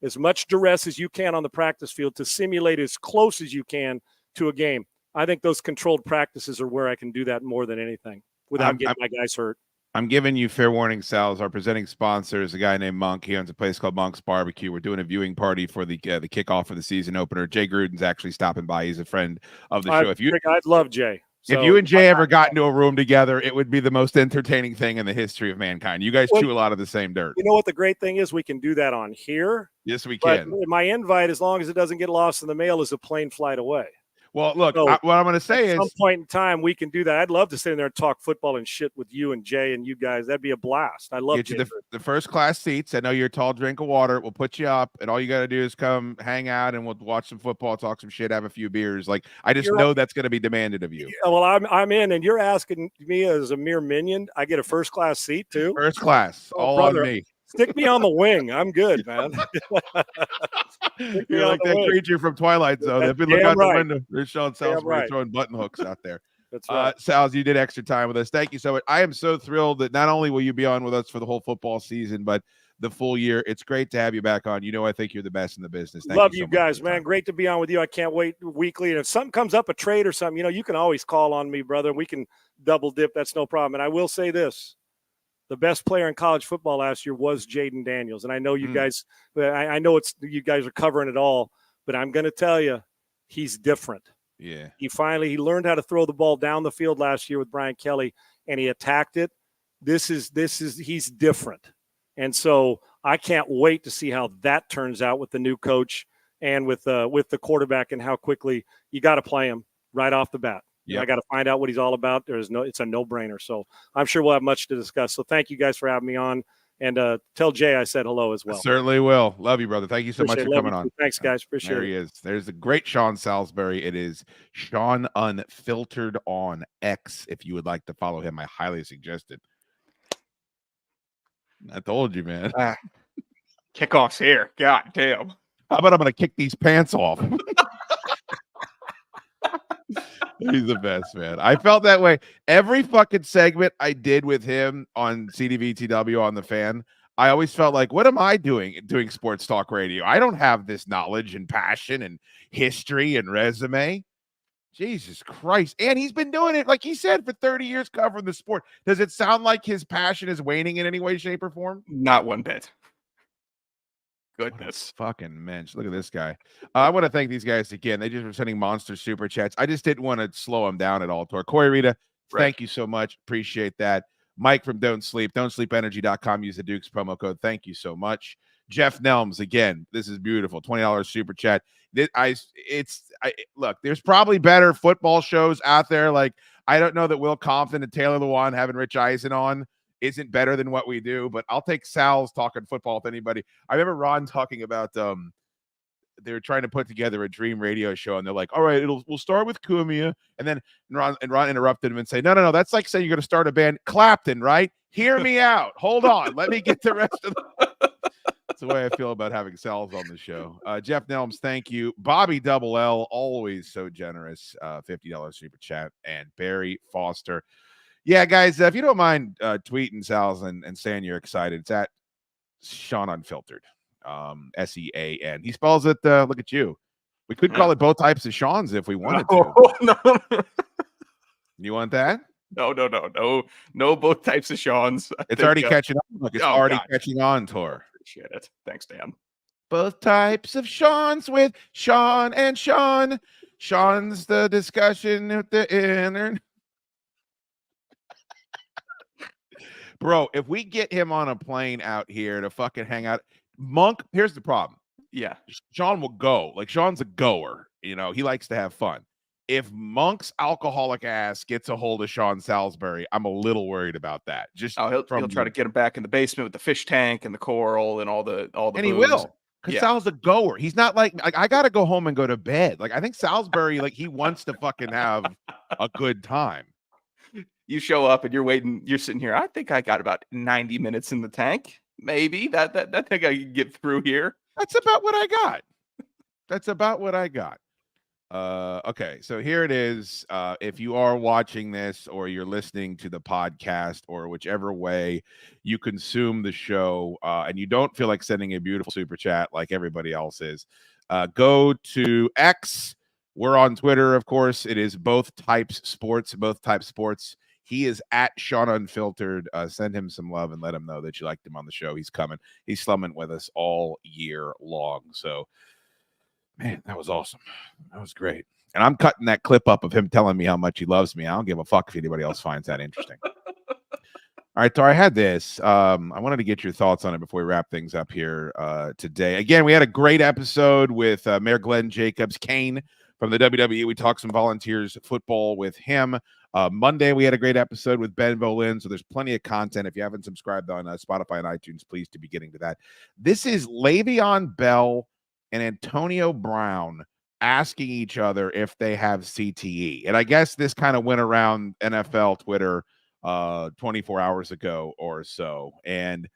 As much duress as you can on the practice field to simulate as close as you can to a game. I think those controlled practices are where I can do that more than anything without getting my guys hurt. I'm giving you fair warning, Sal's. Our presenting sponsor is a guy named Monk. He owns a place called Monk's Barbecue. We're doing a viewing party for the kickoff of the season opener. Jay Gruden's actually stopping by. He's a friend of the show. I'd love Jay. If you and Jay ever got into a room together, it would be the most entertaining thing in the history of mankind. You guys chew a lot of the same dirt. You know what the great thing is? We can do that on here. Yes, we can. But my invite, as long as it doesn't get lost in the mail, is a plane flight away. Well, look, what I'm going to say is at some point in time, we can do that. I'd love to sit in there and talk football and shit with you and Jay and you guys. That'd be a blast. I love get you the first class seats. I know you're a tall drink of water. We'll put you up, and all you got to do is come hang out, and we'll watch some football, talk some shit, have a few beers. Like, I just know that's going to be demanded of you. Well, I'm in, and you're asking me as a mere minion. I get a first class seat too. First class, all on me. Stick me on the wing. I'm good, man. You're like that creature from Twilight Zone. They've been looking out the window. There's Sean Salisbury throwing button hooks out there. That's right. Sals, you did extra time with us. Thank you so much. I am so thrilled that not only will you be on with us for the whole football season, but the full year. It's great to have you back on. I think you're the best in the business. Love you guys, man. Great to be on with you. I can't wait weekly. And if something comes up, a trade or something, you can always call on me, brother. We can double dip. That's no problem. And I will say this. the best player in college football last year was Jaden Daniels. And I know you guys, I know you guys are covering it all, but I'm going to tell you, he's different. Yeah. He learned how to throw the ball down the field last year with Brian Kelly, and he attacked it. He's different. And so I can't wait to see how that turns out with the new coach and with the quarterback, and how quickly you got to play him right off the bat. Yep. I got to find out what he's all about. It's a no-brainer. So I'm sure we'll have much to discuss. So thank you guys for having me on, and tell Jay I said hello as well. I certainly will. Love you, brother. Thank you so much for coming on. Thanks, guys. Appreciate it. There he is. There's the great Sean Salisbury. It is Sean Unfiltered on X. If you would like to follow him, I highly suggest it. I told you, man. Kickoff's here. God damn. How about I'm going to kick these pants off? He's the best, man. I felt that way. Every fucking segment I did with him on CDVTW on the Fan, I always felt like, what am I doing sports talk radio? I don't have this knowledge and passion and history and resume. Jesus Christ. And he's been doing it, like he said, for 30 years covering the sport. Does it sound like his passion is waning in any way, shape, or form? Not one bit. Goodness. Fucking mensch. Look at this guy. I want to thank these guys again. They just were sending monster super chats. I just didn't want to slow them down at all. Corey Rita, thank you so much. Appreciate that. Mike from Don't Sleep, don'tsleepenergy.com. Use the Dukes promo code. Thank you so much. Jeff Nelms, again, this is beautiful. $20 super chat. Look, there's probably better football shows out there. Like, I don't know that Will Compton and Taylor Lewan having Rich Eisen on isn't better than what we do, but I'll take Sal's talking football with anybody. I remember Ron talking about they were trying to put together a dream radio show, and they're like, all right, we'll start with Cumia, and then Ron interrupted him and say, no, that's like saying you're going to start a band. Clapton, right? Hear me out. Hold on. Let me get the rest of the That's the way I feel about having Sal's on the show. Jeff Nelms, thank you. Bobby Double L, always so generous. $50 super chat. And Barry Foster. Yeah, guys, if you don't mind tweeting Sal's and saying you're excited, it's at Sean Unfiltered. SEAN. He spells it, look at you. We could call it both types of Sean's if we wanted to. No. You want that? No, both types of Sean's. It's already catching on. Look, it's already catching on, Tor. Appreciate it. Thanks, Dan. Both types of Sean's with Sean and Sean. Sean's the discussion at the internet. Bro, if we get him on a plane out here to fucking hang out, Monk, here's the problem. Yeah. Sean will go. Like, Sean's a goer. You know, he likes to have fun. If Monk's alcoholic ass gets a hold of Sean Salisbury, I'm a little worried about that. Just he'll try to get him back in the basement with the fish tank and the coral and all the and booze. He will. Because Sal's a goer. He's not like I gotta go home and go to bed. Like, I think Salisbury, like, he wants to fucking have a good time. You show up and you're waiting, you're sitting here. I think I got about 90 minutes in the tank. Maybe that thing I can get through here. That's about what I got. Okay, so here it is. If you are watching this or you're listening to the podcast or whichever way you consume the show, and you don't feel like sending a beautiful super chat like everybody else is, go to X. We're on Twitter, of course. It is both types sports. He is at Sean Unfiltered. Send him some love and let him know that you liked him on the show. He's coming. He's slumming with us all year long. So, man, that was awesome. That was great. And I'm cutting that clip up of him telling me how much he loves me. I don't give a fuck if anybody else finds that interesting. All right, Tor, I had this. I wanted to get your thoughts on it before we wrap things up here today. Again, we had a great episode with Mayor Glenn Jacobs, Kane from the WWE. We talked some Volunteers football with him. Monday, we had a great episode with Ben Bolin, so there's plenty of content. If you haven't subscribed on Spotify and iTunes, please to be getting to that. This is Le'Veon Bell and Antonio Brown asking each other if they have CTE. And I guess this kind of went around NFL Twitter 24 hours ago or so. And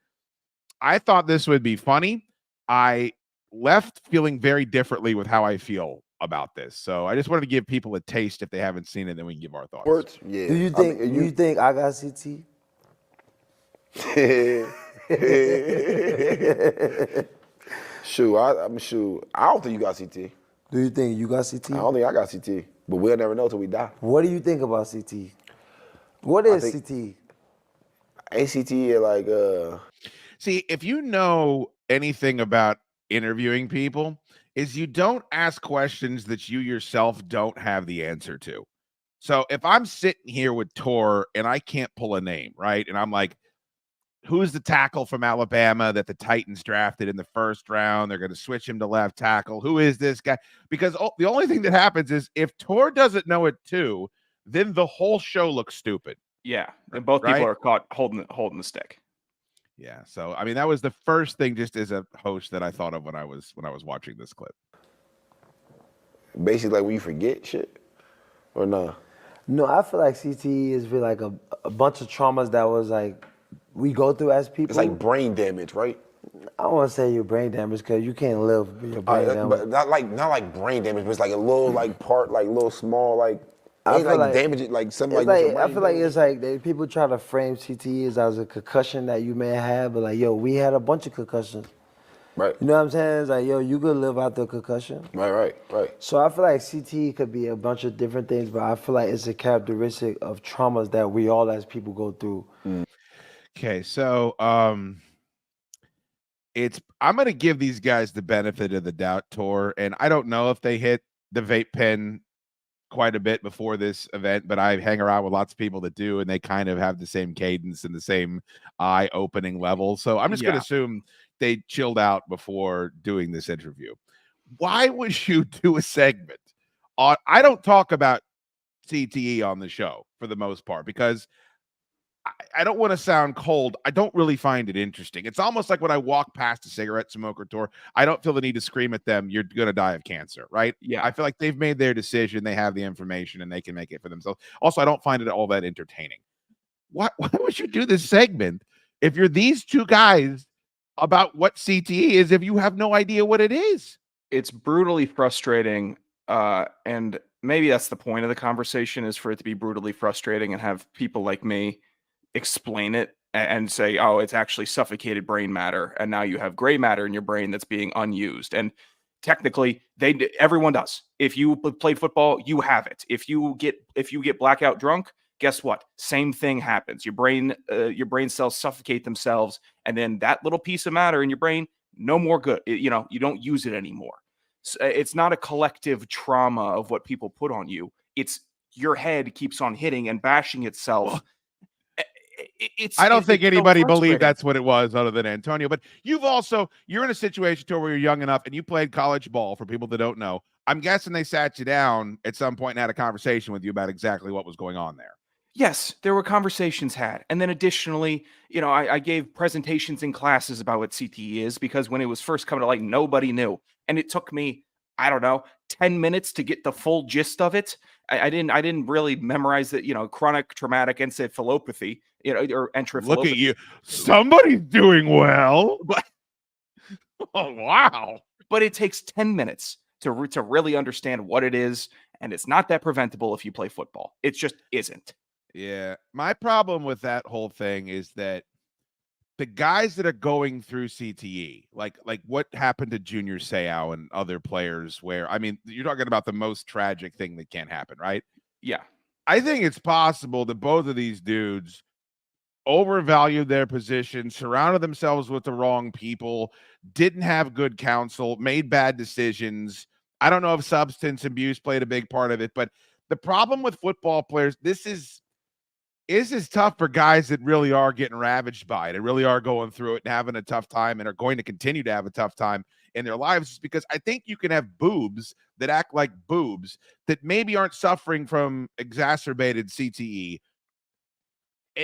I thought this would be funny. I left feeling very differently with how I feel about this. So I just wanted to give people a taste if they haven't seen it, then we can give our thoughts. Sports, yeah. Do you think I got CT? Shoot, I don't think you got CT. Do you think you got CT? I don't think I got CT, but we'll never know till we die. What do you think about CT? What is CT? ACT like See, if you know anything about interviewing people, is you don't ask questions that you yourself don't have the answer to. So if I'm sitting here with Tor and I can't pull a name, right? And I'm like, who's the tackle from Alabama that the Titans drafted in the first round? They're going to switch him to left tackle. Who is this guy? Because the only thing that happens is if Tor doesn't know it too, then the whole show looks stupid. Yeah, and both people Right? are caught holding the stick. Yeah. So I mean, that was the first thing, just as a host, that I thought of when I was watching this clip. basically like when you forget shit, or no? No, I feel like CTE is really like a bunch of traumas that was like we go through as people. It's like brain damage, right? I don't want to say your brain damage because you can't live with your brain damage. But not like brain damage, but it's like a little like part, like little small like. I Ain't feel like damage it like something it's like. like I feel like it's like people try to frame CTE as a concussion that you may have, but like yo, we had a bunch of concussions. Right. You know what I'm saying? It's like yo, you could live out the concussion. Right. So I feel like CTE could be a bunch of different things, but I feel like it's a characteristic of traumas that we all as people go through. Okay, so I'm gonna give these guys the benefit of the doubt, Tor, and I don't know if they hit the vape pen quite a bit before this event, but I hang around with lots of people that do, and they kind of have the same cadence and the same eye-opening level. So I'm just gonna assume they chilled out before doing this interview. Why would you do a segment on? I don't talk about CTE on the show for the most part because I don't want to sound cold. I don't really find it interesting. It's almost like when I walk past a cigarette smoker, Tor, I don't feel the need to scream at them, you're going to die of cancer, right? Yeah. I feel like they've made their decision. They have the information and they can make it for themselves. Also, I don't find it all that entertaining. Why would you do this segment if you're these two guys about what CTE is if you have no idea what it is? It's brutally frustrating. And maybe that's the point of the conversation, is for it to be brutally frustrating and have people like me explain it and say, oh, it's actually suffocated brain matter, and now you have gray matter in your brain that's being unused. And technically, everyone does. If you played football, you have it. If you get blackout drunk, guess what? Same thing happens. Your brain cells suffocate themselves, and then that little piece of matter in your brain, no more good. You don't use it anymore. So it's not a collective trauma of what people put on you. It's your head keeps on hitting and bashing itself. I don't think anybody believed that's what it was other than Antonio. But you're in a situation where you're young enough and you played college ball, for people that don't know. I'm guessing they sat you down at some point and had a conversation with you about exactly what was going on there. Yes, there were conversations had. And then additionally, I gave presentations in classes about what CTE is, because when it was first coming to light, nobody knew. And it took me, I don't know, 10 minutes to get the full gist of it. I didn't really memorize that, chronic traumatic encephalopathy, or encephalopathy. Look at you. Somebody's doing well. Oh, wow. But it takes 10 minutes to really understand what it is. And it's not that preventable if you play football. It just isn't. Yeah. My problem with that whole thing is that the guys that are going through CTE, like what happened to Junior Seau and other players, where, I mean, you're talking about the most tragic thing that can happen, right? Yeah. I think it's possible that both of these dudes overvalued their position, surrounded themselves with the wrong people, didn't have good counsel, made bad decisions. I don't know if substance abuse played a big part of it, but the problem with football players, this is tough for guys that really are getting ravaged by it and really are going through it and having a tough time and are going to continue to have a tough time in their lives, because I think you can have boobs that act like boobs that maybe aren't suffering from exacerbated CTE.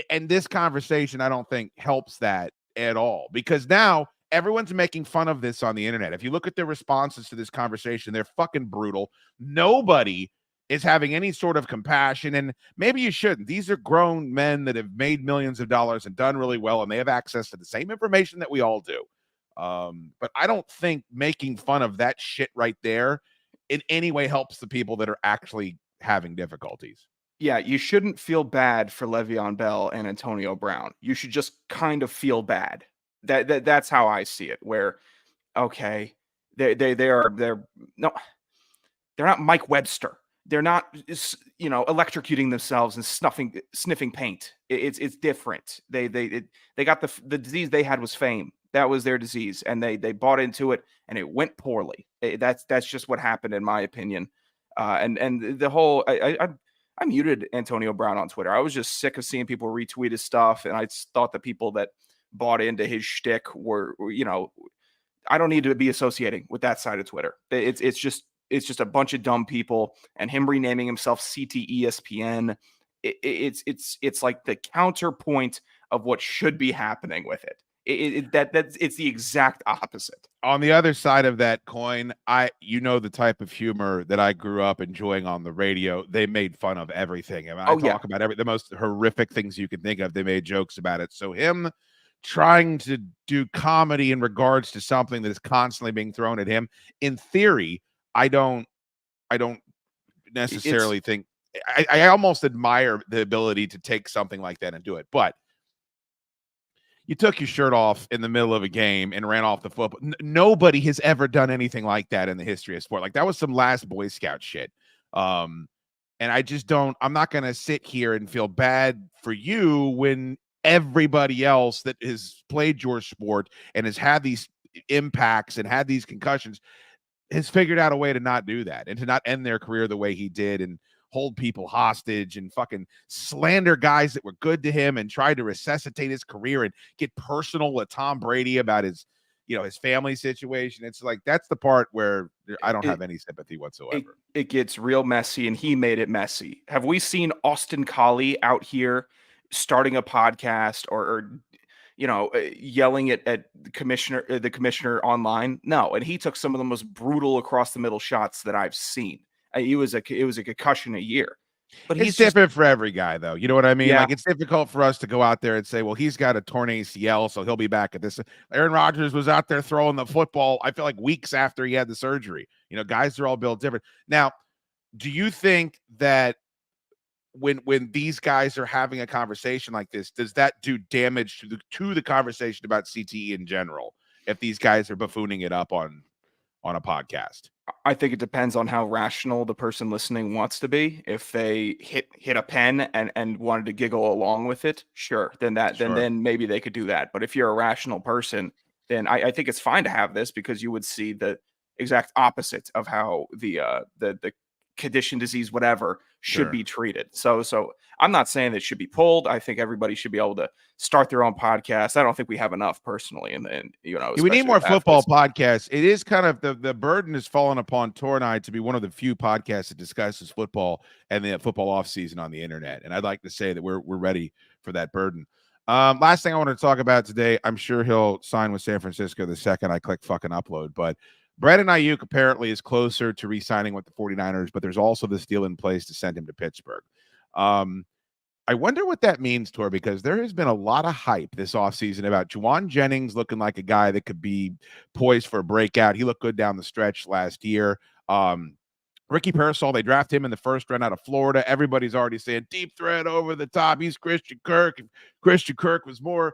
And this conversation, I don't think, helps that at all, because now everyone's making fun of this on the internet. If you look at their responses to this conversation, they're fucking brutal. Nobody is having any sort of compassion, and maybe you shouldn't. These are grown men that have made millions of dollars and done really well, and they have access to the same information that we all do. But I don't think making fun of that shit right there in any way helps the people that are actually having difficulties. Yeah, you shouldn't feel bad for Le'Veon Bell and Antonio Brown. You should just kind of feel bad. That's how I see it. Where, okay, they're not Mike Webster. they're not, electrocuting themselves and sniffing paint. It's different. They got the disease they had was fame. That was their disease, and they bought into it, and it went poorly. That's just what happened, in my opinion. And the whole I muted Antonio Brown on Twitter. I was just sick of seeing people retweet his stuff, and I thought the people that bought into his shtick were, I don't need to be associating with that side of Twitter. It's just a bunch of dumb people, and him renaming himself CTESPN. It's like the counterpoint of what should be happening with it. It's the exact opposite. On the other side of that coin, the type of humor that I grew up enjoying on the radio. They made fun of everything. I mean, talk about the most horrific things you can think of. They made jokes about it. So him trying to do comedy in regards to something that is constantly being thrown at him, in theory, I don't necessarily think. I almost admire the ability to take something like that and do it, but you took your shirt off in the middle of a game and ran off the football. Nobody has ever done anything like that in the history of sport. Like, that was some last Boy Scout shit. And I just I'm not going to sit here and feel bad for you when everybody else that has played your sport and has had these impacts and had these concussions has figured out a way to not do that and to not end their career the way he did and hold people hostage and fucking slander guys that were good to him and try to resuscitate his career and get personal with Tom Brady about his family situation. It's like, that's the part where I don't have any sympathy whatsoever. It gets real messy, and he made it messy. Have we seen Austin Collie out here starting a podcast or yelling at the commissioner online? No. And he took some of the most brutal across the middle shots that I've seen. It was a concussion a year. But it's different for every guy, though. You know what I mean? Yeah. Like, it's difficult for us to go out there and say, well, he's got a torn ACL, so he'll be back at this. Aaron Rodgers was out there throwing the football, I feel like, weeks after he had the surgery. Guys are all built different. Now, do you think that when these guys are having a conversation like this, does that do damage to the conversation about CTE in general, if these guys are buffooning it up on a podcast? I think it depends on how rational the person listening wants to be. If they hit a pen and wanted to giggle along with it, sure, then maybe they could do that. But if you're a rational person, then I think it's fine to have this, because you would see the exact opposite of how the condition, disease, whatever should be treated. So I'm not saying that it should be pulled. I think everybody should be able to start their own podcast. I don't think we have enough personally. And we need more football podcasts. It is kind of the burden has fallen upon Tor and I to be one of the few podcasts that discusses football and the football off season on the internet. And I'd like to say that we're ready for that burden. Last thing I want to talk about today, I'm sure he'll sign with San Francisco the second I click fucking upload, but Brandon Ayuk apparently is closer to re-signing with the 49ers, but there's also this deal in place to send him to Pittsburgh. I wonder what that means, Tor, because there has been a lot of hype this offseason about Juwan Jennings looking like a guy that could be poised for a breakout. He looked good down the stretch last year. Ricky Pearsall, they draft him in the first round out of Florida. Everybody's already saying deep threat over the top. He's Christian Kirk. Christian Kirk was more.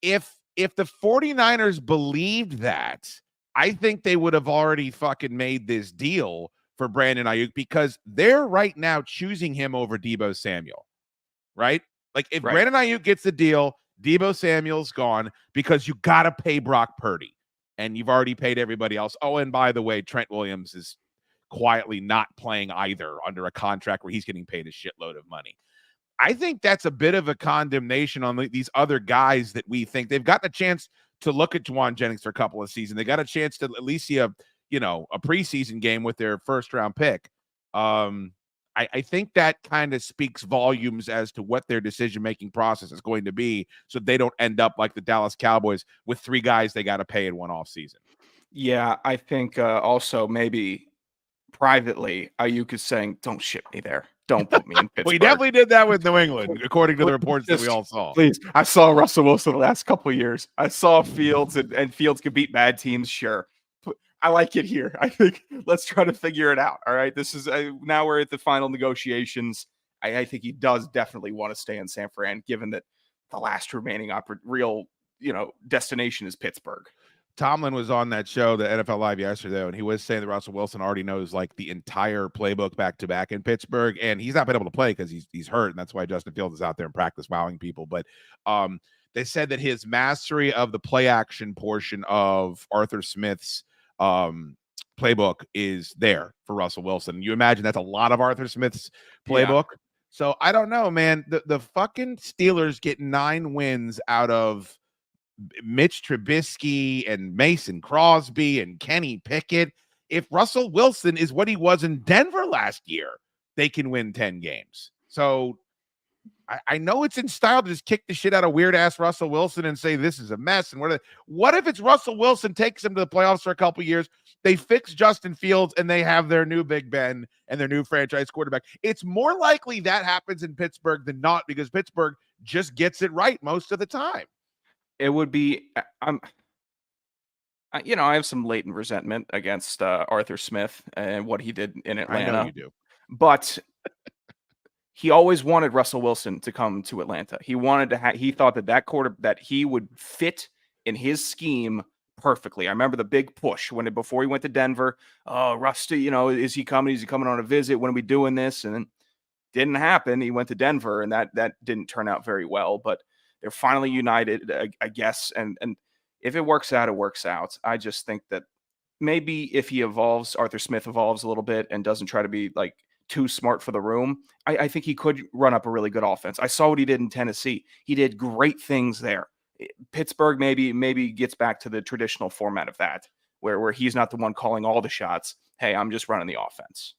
If the 49ers believed that, I think they would have already fucking made this deal for Brandon Ayuk, because they're right now choosing him over Deebo Samuel, right? Like, if Brandon Ayuk gets the deal, Deebo Samuel's gone, because you got to pay Brock Purdy, and you've already paid everybody else. Oh, and by the way, Trent Williams is quietly not playing either under a contract where he's getting paid a shitload of money. I think that's a bit of a condemnation on these other guys that we think they've gotten a chance to look at Juwan Jennings for a couple of seasons. They got a chance to at least see a preseason game with their first round pick. I think that kind of speaks volumes as to what their decision-making process is going to be, so they don't end up like the Dallas Cowboys with three guys they got to pay in one offseason. Yeah, I think also maybe privately, Ayuk is saying, don't ship me there. Don't put me in Pittsburgh. We definitely did that with New England, according to the reports that we all saw. Please. I saw Russell Wilson the last couple of years. I saw Fields, and Fields could beat bad teams, sure. I like it here. I think let's try to figure it out. All right. This is now we're at the final negotiations. I think he does definitely want to stay in San Fran, given that the last remaining real destination is Pittsburgh. Tomlin was on that show, the NFL Live yesterday, and he was saying that Russell Wilson already knows like the entire playbook back to back in Pittsburgh, and he's not been able to play because he's hurt, and that's why Justin Fields is out there in practice wowing people. But they said that his mastery of the play action portion of Arthur Smith's playbook is there for Russell Wilson. You imagine that's a lot of Arthur Smith's playbook. Yeah. So I don't know, man. The fucking Steelers get 9 wins out of Mitch Trubisky and Mason Crosby and Kenny Pickett. If Russell Wilson is what he was in Denver last year, they can win 10 games. So I know it's in style to just kick the shit out of weird-ass Russell Wilson and say this is a mess. And what if it's Russell Wilson takes them to the playoffs for a couple years, they fix Justin Fields, and they have their new Big Ben and their new franchise quarterback? It's more likely that happens in Pittsburgh than not, because Pittsburgh just gets it right most of the time. It would be, I have some latent resentment against Arthur Smith and what he did in Atlanta. I know you do. But he always wanted Russell Wilson to come to Atlanta. He wanted to he thought that that he would fit in his scheme perfectly. I remember the big push before he went to Denver. Oh, Rusty, is he coming? Is he coming on a visit? When are we doing this? And then didn't happen. He went to Denver, and that didn't turn out very well. But they're finally united, I guess. And if it works out, it works out. I just think that maybe if Arthur Smith evolves a little bit and doesn't try to be like too smart for the room, I think he could run up a really good offense. I saw what he did in Tennessee. He did great things there. Pittsburgh maybe gets back to the traditional format of that, where he's not the one calling all the shots. Hey, I'm just running the offense.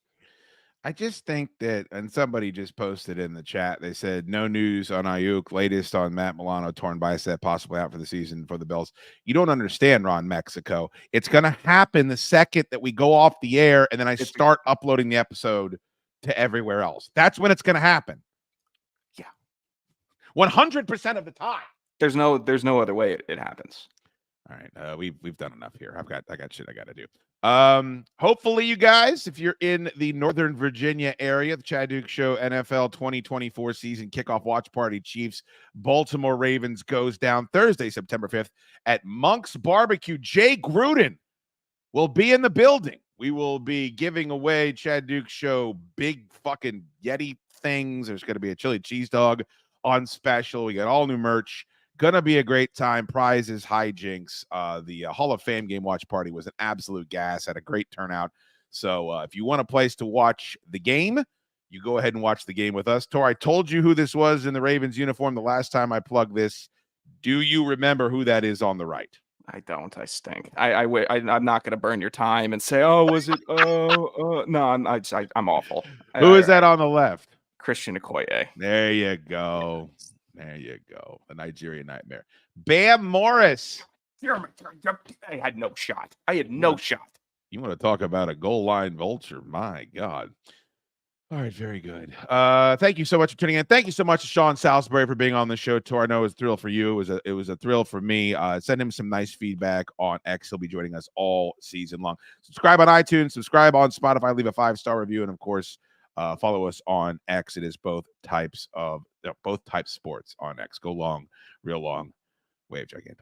I just think that, and somebody just posted in the chat, they said, no news on Ayuk, latest on Matt Milano, torn bicep, possibly out for the season for the Bills. You don't understand, Ron Mexico. It's going to happen the second that we go off the air, and then I start uploading the episode to everywhere else. That's when it's going to happen. Yeah. 100% of the time. There's no other way it happens. All right. We've done enough here. I got shit I got to do. Hopefully you guys, if you're in the Northern Virginia area, the Chad Duke Show NFL 2024 season kickoff watch party, Chiefs Baltimore Ravens goes down Thursday, September 5th at Monk's Barbecue. Jay Gruden will be in the building. We will be giving away Chad Duke Show big fucking Yeti things. There's going to be a chili cheese dog on special. We got all new merch. Gonna be a great time. Prizes, hijinks. The Hall of Fame game watch party was an absolute gas. Had a great turnout. So if you want a place to watch the game, you go ahead and watch the game with us. Tor, I told you who this was in the Ravens uniform the last time I plugged this. Do you remember who that is on the right? I don't. I stink. I'm not going to burn your time and say, oh, was it? No, I'm awful. Who is that on the left? Christian Okoye. There you go. There you go. The Nigerian Nightmare. Bam Morris. I had no shot. You want to talk about a goal line vulture? My God. All right, very good. Thank you so much for tuning in. Thank you so much to Sean Salisbury for being on the show, Tor. I know it was a thrill for you. It was a thrill for me. Send him some nice feedback on X. He'll be joining us all season long. Subscribe on iTunes. Subscribe on Spotify. Leave a 5-star review. And, of course, follow us on X. It is both types sports on X. Go long, real long. Wave Gigantor.